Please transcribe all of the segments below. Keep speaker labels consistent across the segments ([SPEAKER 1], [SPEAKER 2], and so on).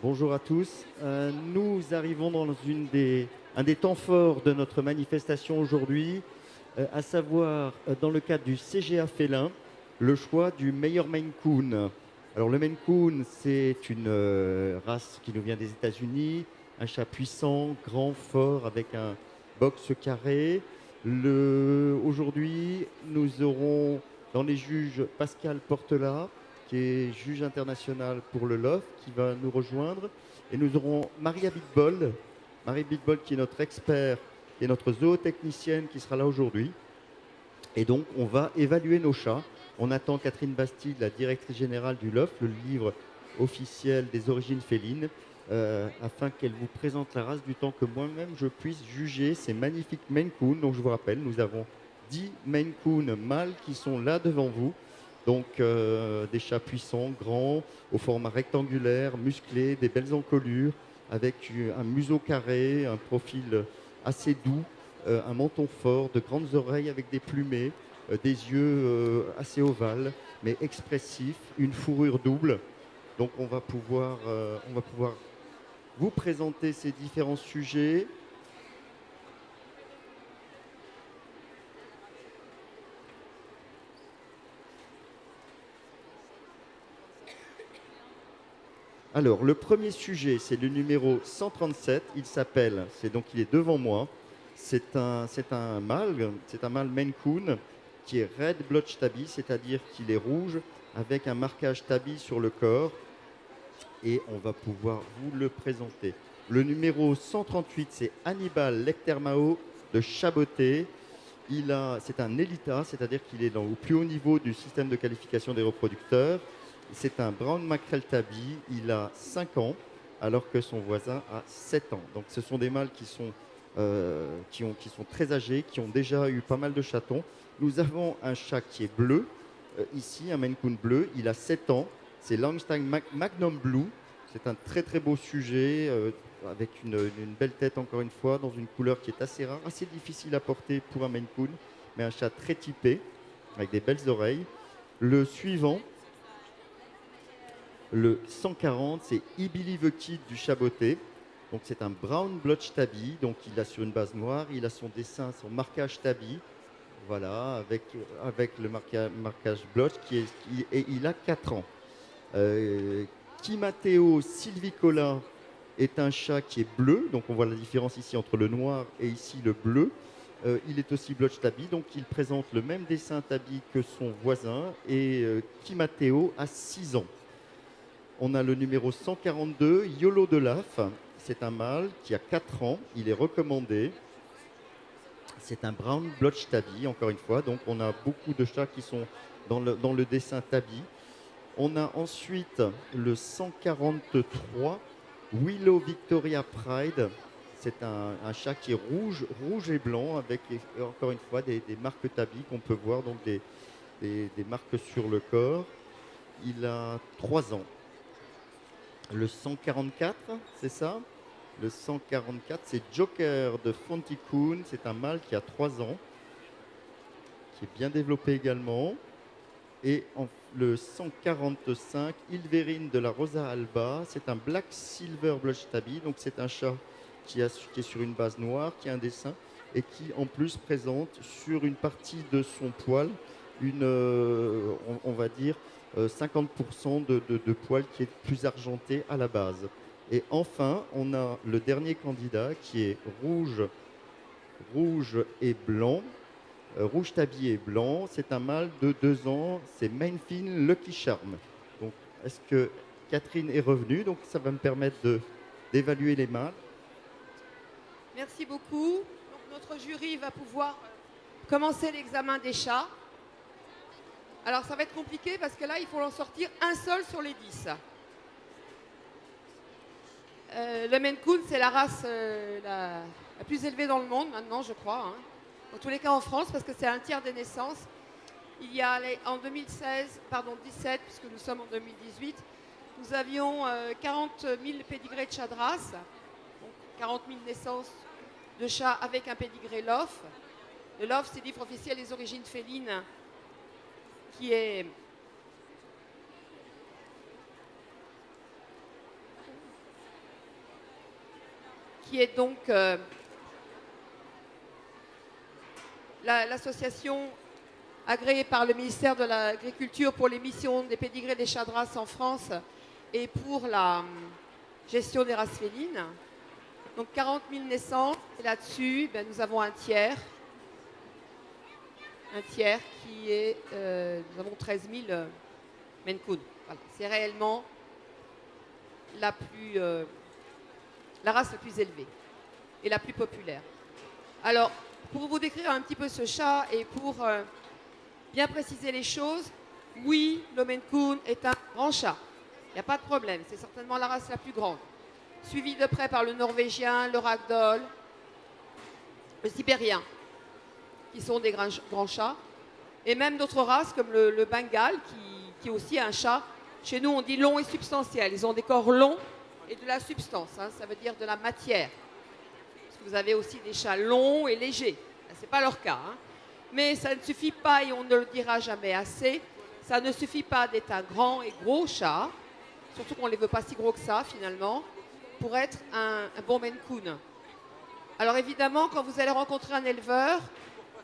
[SPEAKER 1] Bonjour à tous. Nous arrivons dans un des temps forts de notre manifestation aujourd'hui, à savoir dans le cadre du CGA Félin, le choix du meilleur Maine Coon. Alors le Maine Coon, c'est une race qui nous vient des États-Unis, un chat puissant, grand, fort, avec un box carré. Aujourd'hui, nous aurons dans les juges Pascal Portela, qui est juge international pour le LOF, qui va nous rejoindre. Et nous aurons Maria Bigbold, Marie Bigbold qui est notre expert et notre zootechnicienne qui sera là aujourd'hui. Et donc, on va évaluer nos chats. On attend Catherine Bastide, la directrice générale du LOF, le livre officiel des origines félines, afin qu'elle vous présente la race du temps que moi-même je puisse juger ces magnifiques Maine Coon. Donc, je vous rappelle, nous avons 10 Maine Coon mâles qui sont là devant vous. Donc, des chats puissants, grands, au format rectangulaire, musclés, des belles encolures, avec un museau carré, un profil assez doux, un menton fort, de grandes oreilles avec des plumées, des yeux assez ovales, mais expressifs, une fourrure double. Donc on va pouvoir vous présenter ces différents sujets. Alors, le premier sujet, c'est le numéro 137. Il s'appelle, il est devant moi. C'est un mâle Maine Coon qui est Red Blotch Tabby, c'est-à-dire qu'il est rouge avec un marquage tabby sur le corps. Et on va pouvoir vous le présenter. Le numéro 138, c'est Hannibal Lectermao de Chaboté. C'est un Elita, c'est-à-dire qu'il est au plus haut niveau du système de qualification des reproducteurs. C'est un Brown Mackerel Tabby, il a 5 ans, alors que son voisin a 7 ans. Donc ce sont des mâles qui sont très âgés, qui ont déjà eu pas mal de chatons. Nous avons un chat qui est bleu, ici, un Maine Coon bleu, il a 7 ans. C'est Langstein Magnum Blue. C'est un très très beau sujet, avec une belle tête encore une fois, dans une couleur qui est assez rare, assez difficile à porter pour un Maine Coon, mais un chat très typé, avec des belles oreilles. Le suivant, le 140, c'est Ibili the Kid du Chaboté. Donc c'est un Brown Blotch Tabby, donc il a sur une base noire, il a son dessin, son marquage Tabby, voilà, avec le marquage Blotch, et il a 4 ans. Kimateo Silvicola est un chat qui est bleu, donc on voit la différence ici entre le noir et ici le bleu. Il est aussi Blotch Tabby, donc il présente le même dessin Tabby que son voisin, et Kimateo a 6 ans. On a le numéro 142, Yolo de Laf. C'est un mâle qui a 4 ans, il est recommandé. C'est un Brown Blotch Tabby, encore une fois, donc on a beaucoup de chats qui sont dans le dessin Tabby. On a ensuite le 143, Willow Victoria Pride. C'est un chat qui est rouge et blanc, avec encore une fois des marques Tabby qu'on peut voir, donc des marques sur le corps. Il a 3 ans. Le 144, c'est ça? Le 144, c'est Joker de Fonticoon. C'est un mâle qui a 3 ans, qui est bien développé également. Et le 145, Ilverine de la Rosa Alba, c'est un Black Silver Blush Tabby, donc c'est un chat qui est sur une base noire, qui a un dessin, et qui en plus présente sur une partie de son poil on va dire 50% de poil qui est plus argenté à la base. Et enfin, on a le dernier candidat qui est rouge et blanc. Rouge Tabby et blanc, c'est un mâle de 2 ans, c'est Mainfin Lucky Charm. Donc, est-ce que Catherine est revenue? Donc, ça va me permettre d'évaluer les mâles.
[SPEAKER 2] Merci beaucoup. Donc, notre jury va pouvoir commencer l'examen des chats. Alors, ça va être compliqué parce que là, il faut en sortir un seul sur les 10. Le Maine Coon, c'est la race la plus élevée dans le monde maintenant, je crois. Hein. En tous les cas en France, parce que c'est un tiers des naissances. Il y a en 2017, puisque nous sommes en 2018, nous avions 40 000 pédigrés de chats de race, donc 40 000 naissances de chats avec un pédigré LOF. Le LOF, c'est le livre officiel des origines félines, qui est qui est donc l'association agréée par le ministère de l'Agriculture pour l'émission des pédigrés des chats de race en France et pour la gestion des races félines. Donc 40 000 naissances, et là-dessus, ben, nous avons un tiers qui est, nous avons 13 000 Maine Coon. Voilà. C'est réellement la race la plus élevée et la plus populaire. Alors, pour vous décrire un petit peu ce chat et pour bien préciser les choses, oui, le Maine Coon est un grand chat. Il n'y a pas de problème, c'est certainement la race la plus grande. Suivi de près par le norvégien, le ragdoll, le sibérien, qui sont des grands chats, et même d'autres races comme le bengal, qui est aussi un chat. Chez nous, on dit long et substantiel. Ils ont des corps longs et de la substance, hein, ça veut dire de la matière. Parce que vous avez aussi des chats longs et légers. Ce n'est pas leur cas. Hein. Mais ça ne suffit pas, et on ne le dira jamais assez, ça ne suffit pas d'être un grand et gros chat, surtout qu'on ne les veut pas si gros que ça finalement, pour être un bon Maine Coon. Alors évidemment, quand vous allez rencontrer un éleveur,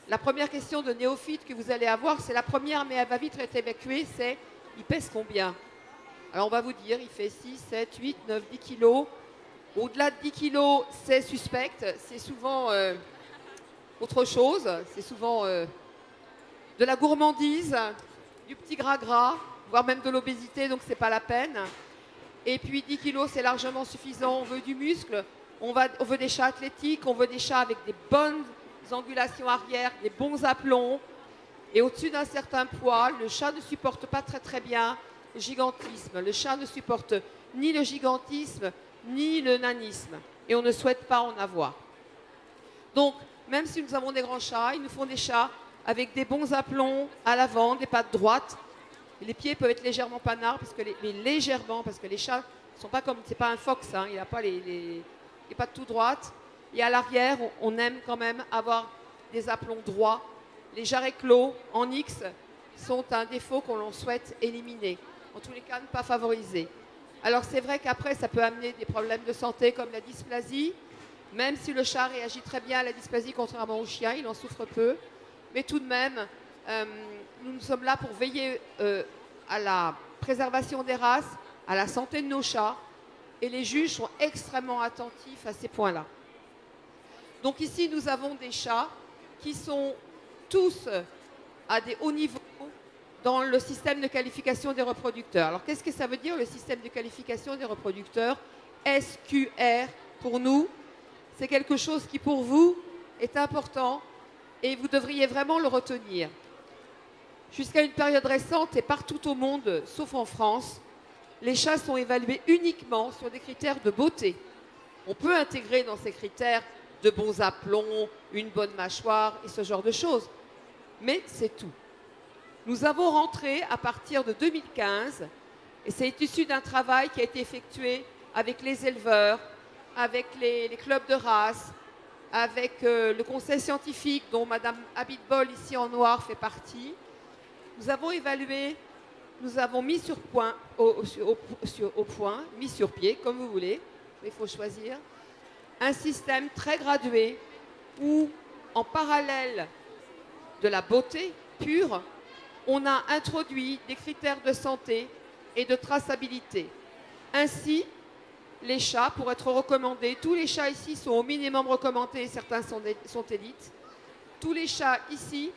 [SPEAKER 2] la première question de néophyte que vous allez avoir, c'est la première, mais elle va vite être évacuée, c'est il pèse combien? Alors on va vous dire, il fait 6, 7, 8, 9, 10 kilos. Au-delà de 10 kilos, c'est suspect, c'est souvent autre chose, c'est souvent de la gourmandise, du petit gras, voire même de l'obésité, donc c'est pas la peine. Et puis 10 kilos, c'est largement suffisant. On veut du muscle, on veut des chats athlétiques, on veut des chats avec des bonnes angulations arrière, des bons aplombs. Et au-dessus d'un certain poids, le chat ne supporte pas très bien le gigantisme. Le chat ne supporte ni le gigantisme, ni le nanisme. Et on ne souhaite pas en avoir. Donc, même si nous avons des grands chats, il nous faut des chats avec des bons aplombs à l'avant, des pattes droites. Les pieds peuvent être légèrement panards, parce que les chats ne sont pas comme, c'est pas un fox, hein, il n'a pas les pattes tout droites. Et à l'arrière, on aime quand même avoir des aplombs droits. Les jarrets clos en X sont un défaut qu'on souhaite éliminer. En tous les cas, ne pas favoriser. Alors c'est vrai qu'après, ça peut amener des problèmes de santé comme la dysplasie. Même si le chat réagit très bien à la dysplasie, contrairement au chien, il en souffre peu. Mais tout de même, nous sommes là pour veiller à la préservation des races, à la santé de nos chats. Et les juges sont extrêmement attentifs à ces points-là. Donc ici, nous avons des chats qui sont tous à des hauts niveaux dans le système de qualification des reproducteurs. Alors qu'est-ce que ça veut dire le système de qualification des reproducteurs? SQR pour nous, c'est quelque chose qui pour vous est important et vous devriez vraiment le retenir. Jusqu'à une période récente et partout au monde, sauf en France, les chats sont évalués uniquement sur des critères de beauté. On peut intégrer dans ces critères de bons aplombs, une bonne mâchoire et ce genre de choses. Mais c'est tout. Nous avons rentré à partir de 2015, et c'est issu d'un travail qui a été effectué avec les éleveurs, avec les clubs de race, avec le conseil scientifique dont Madame Abitbol ici en noir fait partie. Nous avons évalué, nous avons mis mis sur pied, comme vous voulez, il faut choisir, un système très gradué où, en parallèle de la beauté pure, on a introduit des critères de santé et de traçabilité. Ainsi, les chats, pour être recommandés, tous les chats ici sont au minimum recommandés, certains sont élites. Tous les chats ici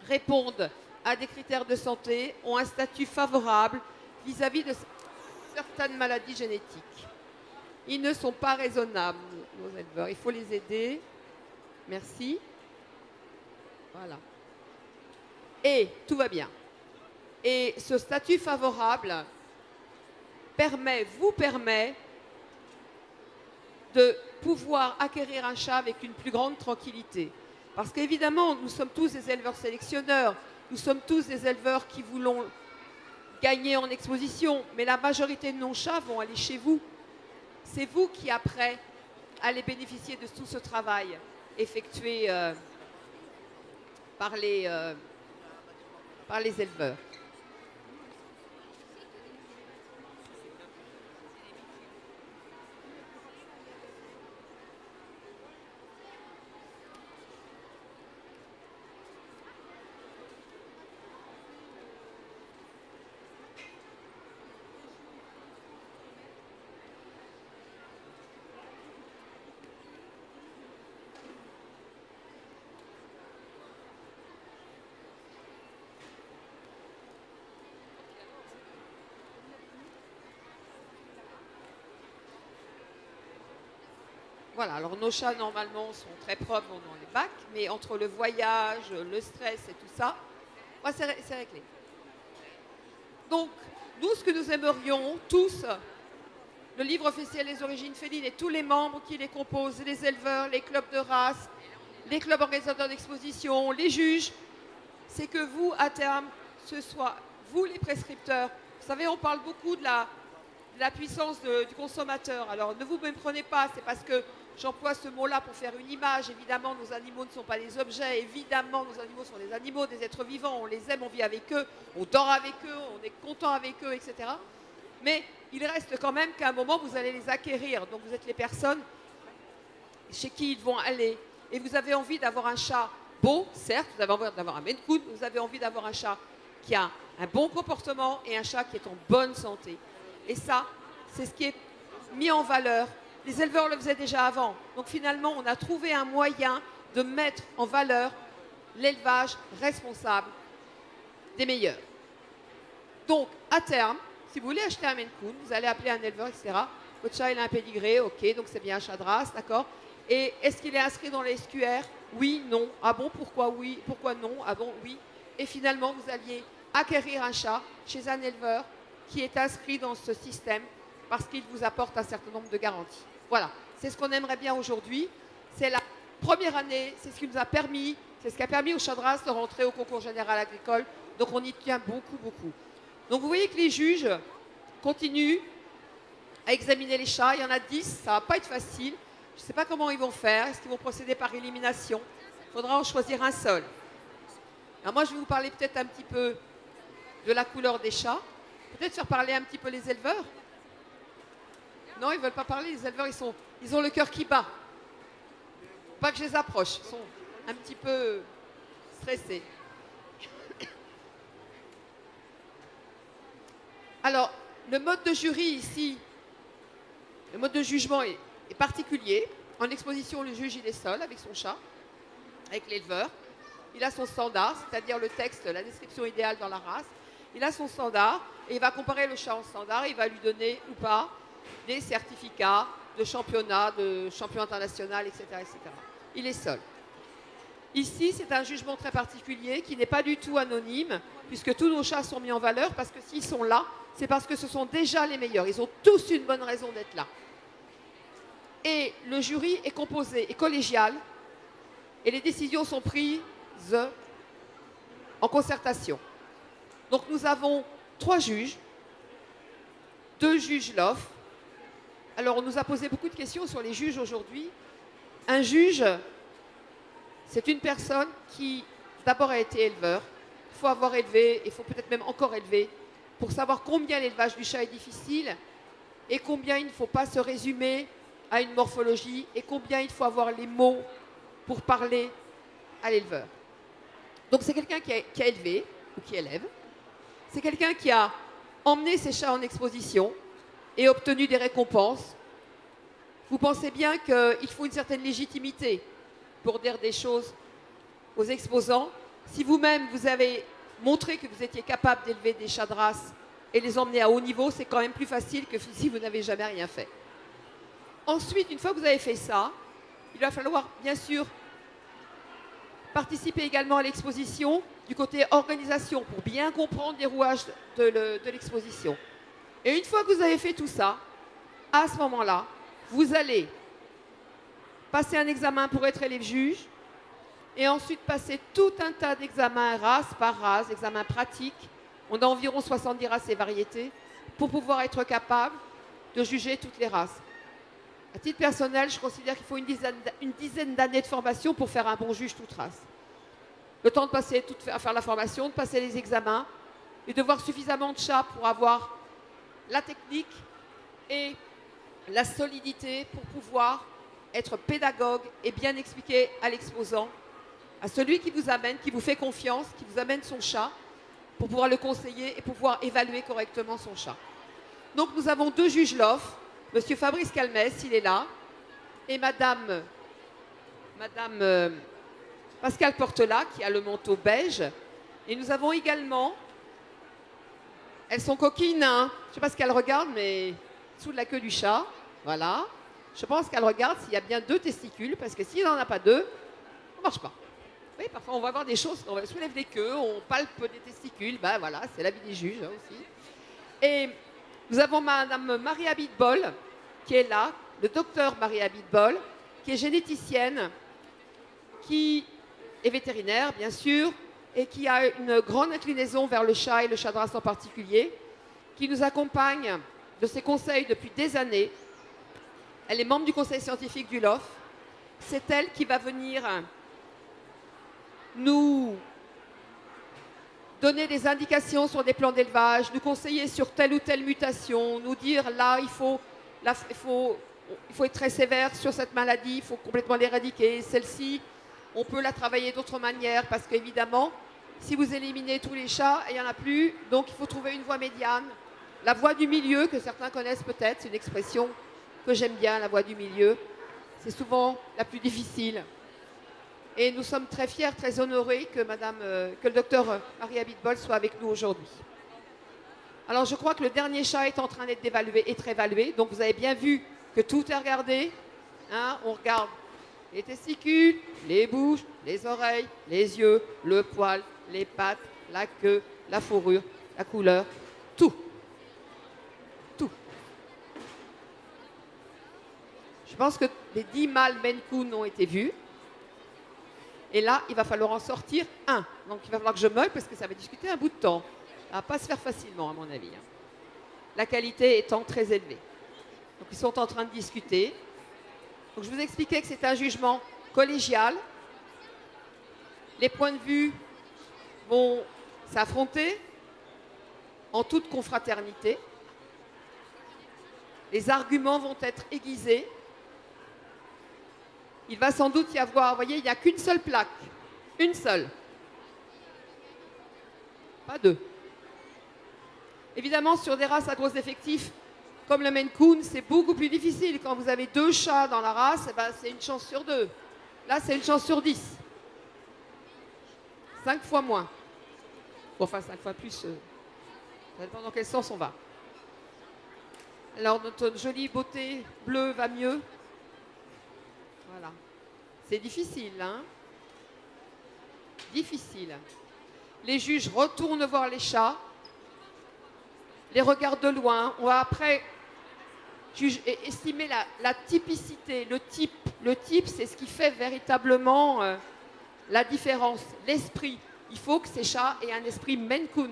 [SPEAKER 2] répondent à des critères de santé, ont un statut favorable vis-à-vis de certaines maladies génétiques. Ils ne sont pas raisonnables, nos éleveurs. Il faut les aider. Merci. Voilà. Et tout va bien. Et ce statut favorable vous permet de pouvoir acquérir un chat avec une plus grande tranquillité. Parce qu'évidemment, nous sommes tous des éleveurs sélectionneurs, nous sommes tous des éleveurs qui voulons gagner en exposition, mais la majorité de nos chats vont aller chez vous. C'est vous qui, après, allez bénéficier de tout ce travail effectué par les éleveurs. Voilà, alors nos chats normalement sont très propres, vont dans les bacs, mais entre le voyage, le stress et tout ça, ouais, c'est réglé. Donc, nous, ce que nous aimerions tous, le livre officiel des origines félines et tous les membres qui les composent, les éleveurs, les clubs de race, les clubs organisateurs d'exposition, les juges, c'est que vous, à terme, ce soit vous les prescripteurs. Vous savez, on parle beaucoup de la puissance du consommateur. Alors, ne vous méprenez pas, c'est parce que j'emploie ce mot-là pour faire une image. Évidemment, nos animaux ne sont pas des objets. Évidemment, nos animaux sont des animaux, des êtres vivants. On les aime, on vit avec eux, on dort avec eux, on est content avec eux, etc. Mais il reste quand même qu'à un moment, vous allez les acquérir. Donc, vous êtes les personnes chez qui ils vont aller. Et vous avez envie d'avoir un chat beau, certes, vous avez envie d'avoir un Maine Coon, vous avez envie d'avoir un chat qui a un bon comportement et un chat qui est en bonne santé. Et ça, c'est ce qui est mis en valeur. Les éleveurs le faisaient déjà avant. Donc finalement, on a trouvé un moyen de mettre en valeur l'élevage responsable des meilleurs. Donc, à terme, si vous voulez acheter un Maine Coon, vous allez appeler un éleveur, etc. Votre chat, il a un pédigré, ok, donc c'est bien un chat de race, d'accord. Et est-ce qu'il est inscrit dans les SQR? Oui, non. Ah bon, pourquoi oui? Pourquoi non? Ah bon, oui. Et finalement, vous alliez acquérir un chat chez un éleveur qui est inscrit dans ce système parce qu'il vous apporte un certain nombre de garanties. Voilà, c'est ce qu'on aimerait bien aujourd'hui. C'est la première année, c'est ce qui nous a permis, c'est ce qui a permis aux chats de race de rentrer au concours général agricole. Donc on y tient beaucoup, beaucoup. Donc vous voyez que les juges continuent à examiner les chats. Il y en a 10, ça ne va pas être facile. Je ne sais pas comment ils vont faire. Est-ce qu'ils vont procéder par élimination? Il faudra en choisir un seul. Alors moi, je vais vous parler peut-être un petit peu de la couleur des chats. Peut-être faire parler un petit peu les éleveurs. Non, ils ne veulent pas parler. Les éleveurs, ils ont le cœur qui bat. Pas que je les approche. Ils sont un petit peu stressés. Alors, le mode de jury ici, le mode de jugement est particulier. En exposition, le juge, il est seul avec son chat, avec l'éleveur. Il a son standard, c'est-à-dire le texte, la description idéale dans la race. Il a son standard et il va comparer le chat en standard et il va lui donner ou pas des certificats de championnat, de champion international, etc., etc. Il est seul. Ici, c'est un jugement très particulier qui n'est pas du tout anonyme puisque tous nos chats sont mis en valeur parce que s'ils sont là, c'est parce que ce sont déjà les meilleurs. Ils ont tous une bonne raison d'être là. Et le jury est composé, est collégial, et les décisions sont prises en concertation. Donc nous avons 3 juges, 2 juges LOF. Alors on nous a posé beaucoup de questions sur les juges aujourd'hui. Un juge, c'est une personne qui d'abord a été éleveur. Il faut avoir élevé, il faut peut-être même encore élever, pour savoir combien l'élevage du chat est difficile et combien il ne faut pas se résumer à une morphologie et combien il faut avoir les mots pour parler à l'éleveur. Donc c'est quelqu'un qui a élevé ou qui élève. C'est quelqu'un qui a emmené ses chats en exposition et obtenu des récompenses. Vous pensez bien qu'il faut une certaine légitimité pour dire des choses aux exposants. Si vous-même, vous avez montré que vous étiez capable d'élever des chats de race et les emmener à haut niveau, c'est quand même plus facile que si vous n'avez jamais rien fait. Ensuite, une fois que vous avez fait ça, il va falloir, bien sûr, participer également à l'exposition du côté organisation pour bien comprendre les rouages de l'exposition. Et une fois que vous avez fait tout ça, à ce moment-là, vous allez passer un examen pour être élève juge et ensuite passer tout un tas d'examens race par race, examens pratiques. On a environ 70 races et variétés pour pouvoir être capable de juger toutes les races. À titre personnel, je considère qu'il faut une dizaine d'années de formation pour faire un bon juge toute race. Le temps de passer, à faire la formation, de passer les examens et de voir suffisamment de chats pour avoir la technique et la solidité pour pouvoir être pédagogue et bien expliquer à l'exposant, à celui qui vous amène, qui vous fait confiance, qui vous amène son chat, pour pouvoir le conseiller et pouvoir évaluer correctement son chat. Donc nous avons 2 juges LOF, Monsieur Fabrice Calmès, il est là, et Madame Pascale Portela, qui a le manteau beige. Et nous avons également, elles sont coquines, hein, je ne sais pas ce qu'elles regardent, mais sous la queue du chat, voilà. Je pense qu'elle regarde s'il y a bien 2 testicules, parce que s'il n'en a pas 2, ça ne marche pas. Oui, parfois on va voir des choses, on soulève des queues, on palpe des testicules, ben voilà, c'est l'avis des juges aussi. Et nous avons Madame Maria Bitbol, qui est là, le docteur Maria Bitbol, qui est généticienne, qui est vétérinaire, bien sûr, et qui a une grande inclinaison vers le chat et le chat de race en particulier, qui nous accompagne de ses conseils depuis des années. Elle est membre du conseil scientifique du LOF. C'est elle qui va venir nous donner des indications sur des plans d'élevage, nous conseiller sur telle ou telle mutation, nous dire là, il faut être très sévère sur cette maladie, il faut complètement l'éradiquer. Celle-ci, on peut la travailler d'autres manières parce qu'évidemment, si vous éliminez tous les chats, il n'y en a plus, donc il faut trouver une voie médiane. La voie du milieu, que certains connaissent peut-être, c'est une expression que j'aime bien, la voie du milieu. C'est souvent la plus difficile. Et nous sommes très fiers, très honorés que le docteur Maria Bitbol soit avec nous aujourd'hui. Alors je crois que le dernier chat est en train d'être évalué. Donc vous avez bien vu que tout est regardé. Hein, on regarde les testicules, les bouches, les oreilles, les yeux, le poil, les pattes, la queue, la fourrure, la couleur, tout. Tout. Je pense que les 10 mâles Maine Coon ont été vus. Et là, il va falloir en sortir un. Donc il va falloir que je meuble parce que ça va discuter un bout de temps. Ça ne va pas se faire facilement, à mon avis. La qualité étant très élevée. Donc ils sont en train de discuter. Donc je vous expliquais que c'est un jugement collégial. Les points de vue vont s'affronter en toute confraternité. Les arguments vont être aiguisés. Il va sans doute y avoir, vous voyez, il n'y a qu'une seule plaque. Une seule. Pas 2. Évidemment, sur des races à gros effectifs, comme le Maine Coon, c'est beaucoup plus difficile. Quand vous avez 2 chats dans la race, eh ben, c'est une chance sur 2. Là, c'est une chance sur 10. 5 fois moins. Bon, enfin, 5 fois plus. Ça dépend dans quel sens on va. Alors, notre jolie beauté bleue va mieux. Voilà. C'est difficile, hein? Difficile. Les juges retournent voir les chats, les regardent de loin. On va après estimer la typicité, le type. Le type, c'est ce qui fait véritablement la différence, l'esprit. Il faut que ces chats aient un esprit Maine Coon.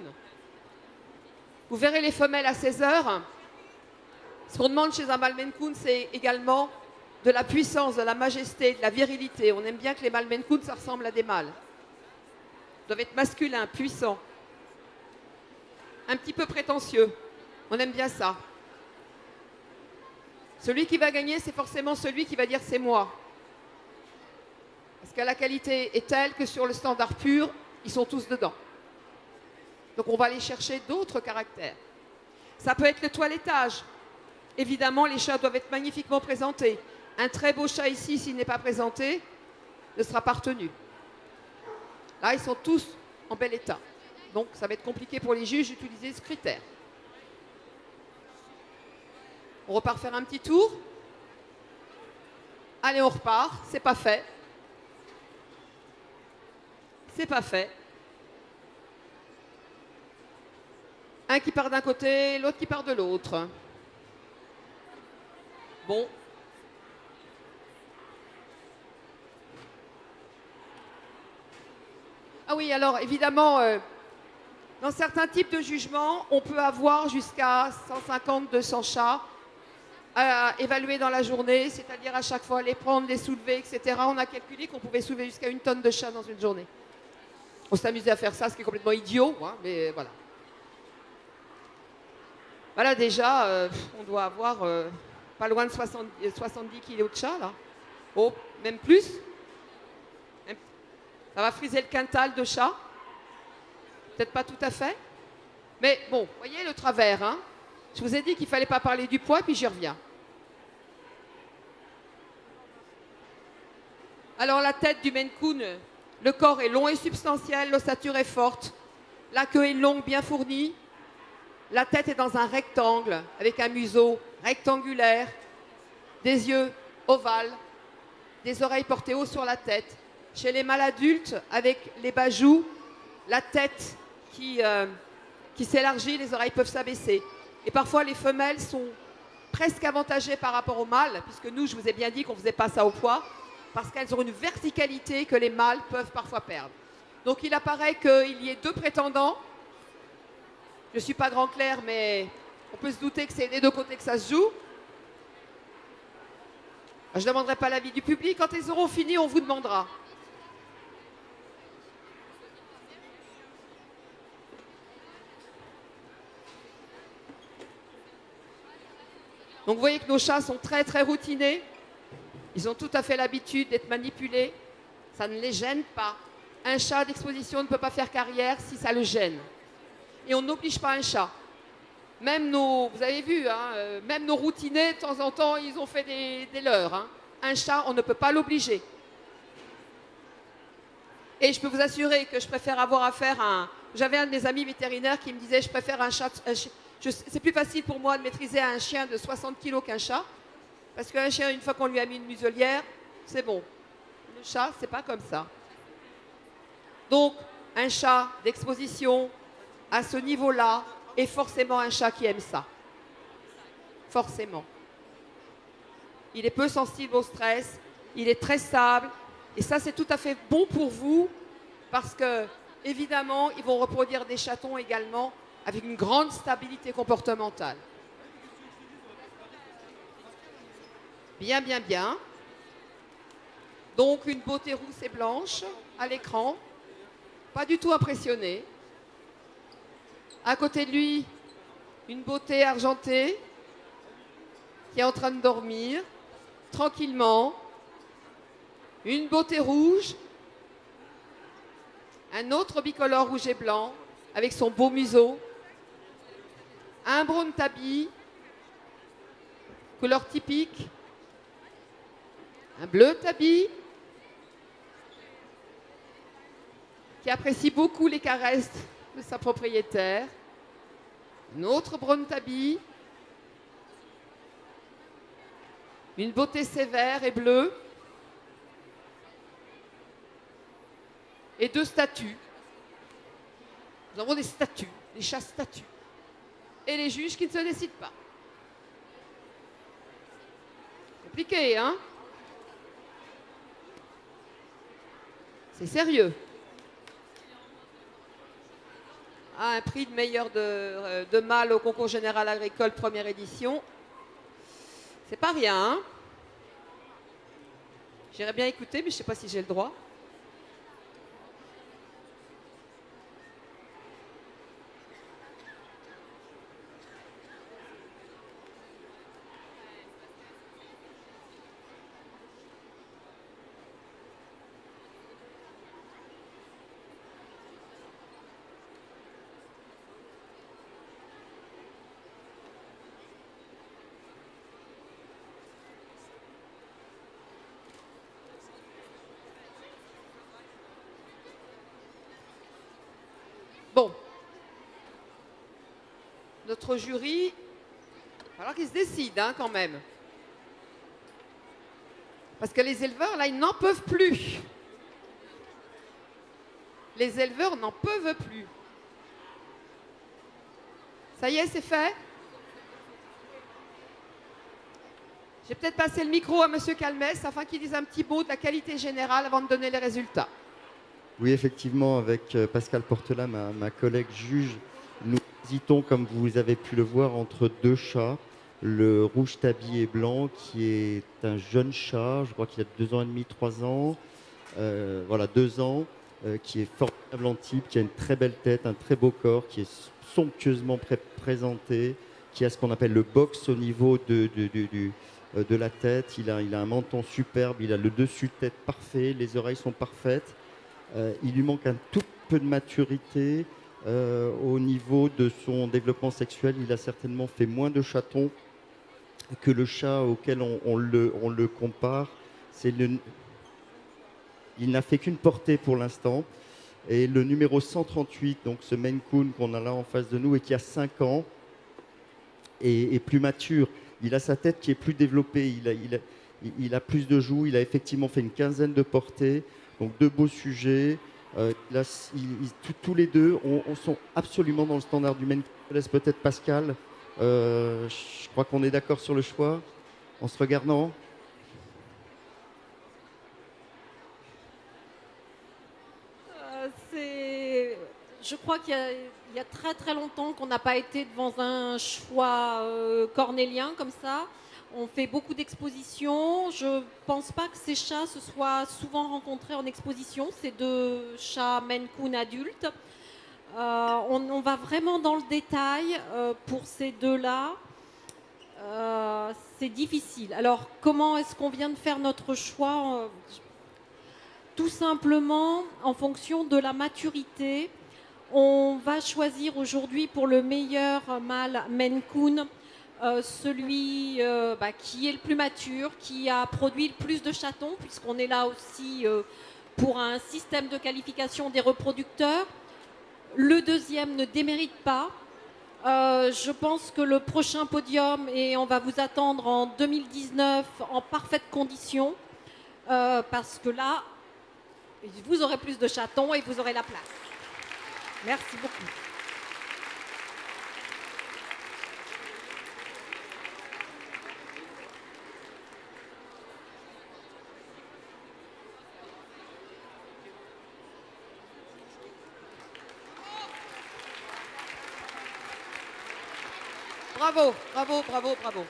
[SPEAKER 2] Vous verrez les femelles à 16 heures. Ce qu'on demande chez un mâle Maine Coon, c'est également de la puissance, de la majesté, de la virilité. On aime bien que les mâles Maine Coon, ça ressemble à des mâles. Ils doivent être masculins, puissants. Un petit peu prétentieux. On aime bien ça. Celui qui va gagner, c'est forcément celui qui va dire « c'est moi ». Parce que la qualité est telle que sur le standard pur, ils sont tous dedans. Donc on va aller chercher d'autres caractères. Ça peut être le toilettage. Évidemment, les chats doivent être magnifiquement présentés. Un très beau chat ici, s'il n'est pas présenté, ne sera pas retenu. Là, ils sont tous en bel état. Donc, ça va être compliqué pour les juges d'utiliser ce critère. On repart faire un petit tour. Allez, on repart. C'est pas fait. C'est pas fait. Un qui part d'un côté, l'autre qui part de l'autre. Bon. Ah oui, alors évidemment, dans certains types de jugements, on peut avoir jusqu'à 150-200 chats à évaluer dans la journée, c'est-à-dire à chaque fois les prendre, les soulever, etc. On a calculé qu'on pouvait soulever jusqu'à 1 tonne de chats dans une journée. On s'amusait à faire ça, ce qui est complètement idiot, hein, mais voilà. Voilà déjà, on doit avoir pas loin de 70 kilos de chats, là. Oh, même plus. Ça va friser le quintal de chats. Peut-être pas tout à fait. Mais bon, voyez le travers, hein. Je vous ai dit qu'il ne fallait pas parler du poids, puis j'y reviens. Alors la tête du Maine Coon, le corps est long et substantiel, l'ossature est forte, la queue est longue, bien fournie, la tête est dans un rectangle, avec un museau rectangulaire, des yeux ovales, des oreilles portées haut sur la tête. Chez les mâles adultes, avec les bajoux, la tête qui s'élargit, les oreilles peuvent s'abaisser. Et parfois, les femelles sont presque avantagées par rapport aux mâles, puisque nous, je vous ai bien dit qu'on ne faisait pas ça au poids, parce qu'elles ont une verticalité que les mâles peuvent parfois perdre. Donc il apparaît qu'il y ait 2 prétendants. Je ne suis pas grand clair, mais on peut se douter que c'est des 2 côtés que ça se joue. Je ne demanderai pas l'avis du public. Quand ils auront fini, on vous demandera. Donc vous voyez que nos chats sont très très routinés. Ils ont tout à fait l'habitude d'être manipulés. Ça ne les gêne pas. Un chat d'exposition ne peut pas faire carrière si ça le gêne. Et on n'oblige pas un chat. Même vous avez vu, hein, même nos routinés, de temps en temps, ils ont fait des leurs. Hein. Un chat, on ne peut pas l'obliger. Et je peux vous assurer que je préfère avoir affaire à un... J'avais un de mes amis vétérinaires qui me disait, je préfère un chat... C'est plus facile pour moi de maîtriser un chien de 60 kilos qu'un chat. Parce qu'un chien, une fois qu'on lui a mis une muselière, c'est bon. Le chat, c'est pas comme ça. Donc, un chat d'exposition à ce niveau-là est forcément un chat qui aime ça. Forcément. Il est peu sensible au stress, il est très stable, et ça, c'est tout à fait bon pour vous, parce que, évidemment, ils vont reproduire des chatons également avec une grande stabilité comportementale. Bien, bien, bien. Donc, une beauté rousse et blanche à l'écran. Pas du tout impressionné. À côté de lui, une beauté argentée qui est en train de dormir tranquillement. Une beauté rouge. Un autre bicolore rouge et blanc avec son beau museau. Un brown tabby, couleur typique. Un bleu tabby qui apprécie beaucoup les caresses de sa propriétaire. Un autre brown tabby. Une beauté sévère et bleue. Et 2 statues. Nous avons des statues, des chats statues. Et les juges qui ne se décident pas. Compliqué, hein? C'est sérieux. Ah, un prix de meilleur de mâle au concours général agricole première édition. C'est pas rien, hein? J'irais bien écouter, mais je ne sais pas si j'ai le droit. Bon. Notre jury, il va falloir qu'il se décide, hein, quand même. Parce que les éleveurs, là, ils n'en peuvent plus. Les éleveurs n'en peuvent plus. Ça y est, c'est fait? J'ai peut-être passé le micro à M. Calmès afin qu'il dise un petit mot de la qualité générale avant de donner les résultats.
[SPEAKER 1] Oui, effectivement, avec Pascal Portelat, ma collègue juge, nous hésitons, comme vous avez pu le voir, entre 2 chats. Le rouge tabby et blanc, qui est un jeune chat, je crois qu'il a 2 ans et demi, 3 ans. Voilà, 2 ans, qui est formidable en type, qui a une très belle tête, un très beau corps, qui est somptueusement présenté, qui a ce qu'on appelle le box au niveau de la tête. Il a un menton superbe, il a le dessus de tête parfait, les oreilles sont parfaites. Il lui manque un tout peu de maturité au niveau de son développement sexuel. Il a certainement fait moins de chatons que le chat auquel on le compare. Il n'a fait qu'une portée pour l'instant. Et le numéro 138, donc ce Maine Coon qu'on a là en face de nous et qui a 5 ans, est plus mature. il a sa tête qui est plus développée, il a plus de joues, il a effectivement fait une quinzaine de portées, donc deux beaux sujets. Là, tous les deux sont absolument dans le standard du Maine Coon. Je laisse peut-être Pascal. Je crois qu'on est d'accord sur le choix, en se regardant.
[SPEAKER 3] Je crois qu'il y a très très longtemps qu'on n'a pas été devant un choix cornélien comme ça. On fait beaucoup d'expositions. Je ne pense pas que ces chats se soient souvent rencontrés en exposition, ces deux chats Maine Coon adultes. On va vraiment dans le détail pour ces deux-là. C'est difficile. Alors, comment est-ce qu'on vient de faire notre choix? Tout simplement en fonction de la maturité. On va choisir aujourd'hui pour le meilleur mâle Maine Coon celui qui est le plus mature, qui a produit le plus de chatons, puisqu'on est là aussi pour un système de qualification des reproducteurs. Le deuxième ne démérite pas. Je pense que le prochain podium, et on va vous attendre en 2019 en parfaite condition, parce que là, vous aurez plus de chatons et vous aurez la place. Merci beaucoup.
[SPEAKER 2] Bravo, bravo, bravo, bravo.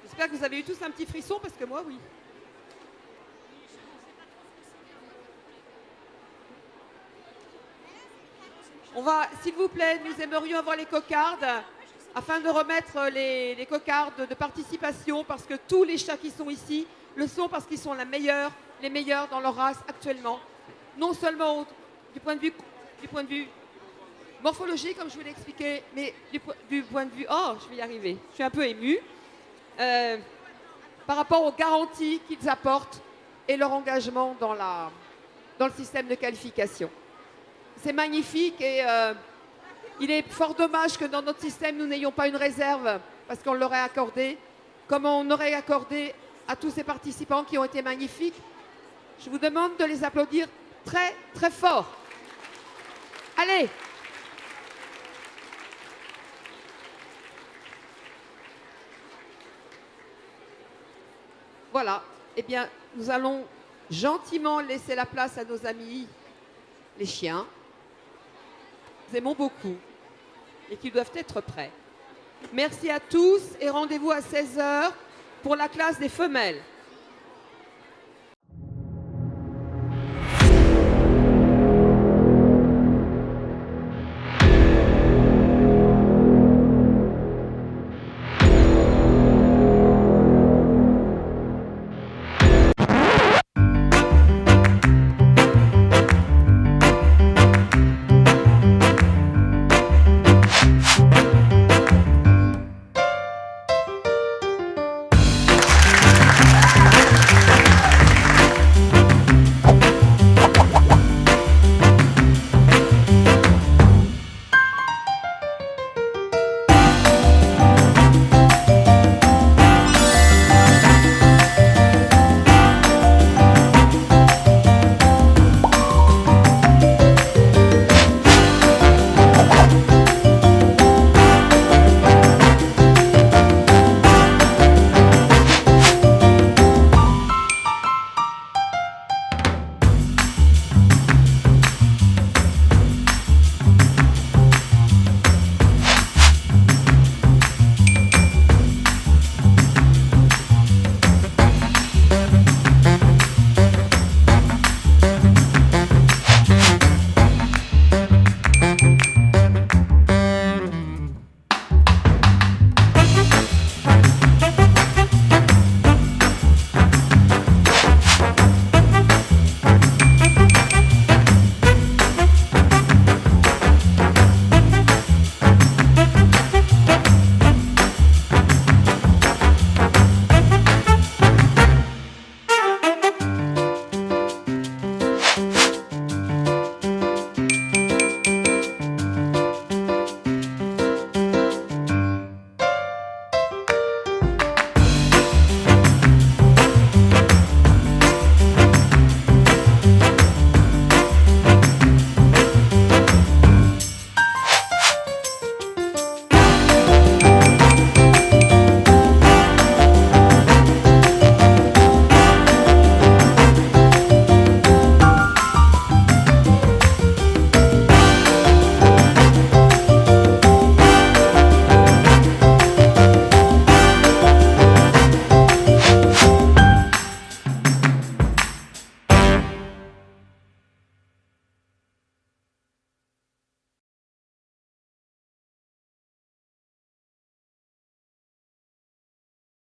[SPEAKER 2] J'espère que vous avez eu tous un petit frisson, parce que moi, oui. On va, s'il vous plaît, nous aimerions avoir les cocardes afin de remettre les cocardes de participation, parce que tous les chats qui sont ici le sont parce qu'ils sont les meilleurs dans leur race actuellement. Non seulement du point de vue morphologique, comme je vous l'ai expliqué, mais du point de vue... Oh, je vais y arriver. Je suis un peu émue. Par rapport aux garanties qu'ils apportent et leur engagement dans le système de qualification. C'est magnifique et il est fort dommage que dans notre système, nous n'ayons pas une réserve parce qu'on l'aurait accordé, comme on aurait accordé à tous ces participants qui ont été magnifiques. Je vous demande de les applaudir très, très fort. Allez! Voilà. Eh bien, nous allons gentiment laisser la place à nos amis, les chiens. Nous aimons beaucoup et qui doivent être prêts. Merci à tous et rendez-vous à 16 h pour la classe des femelles.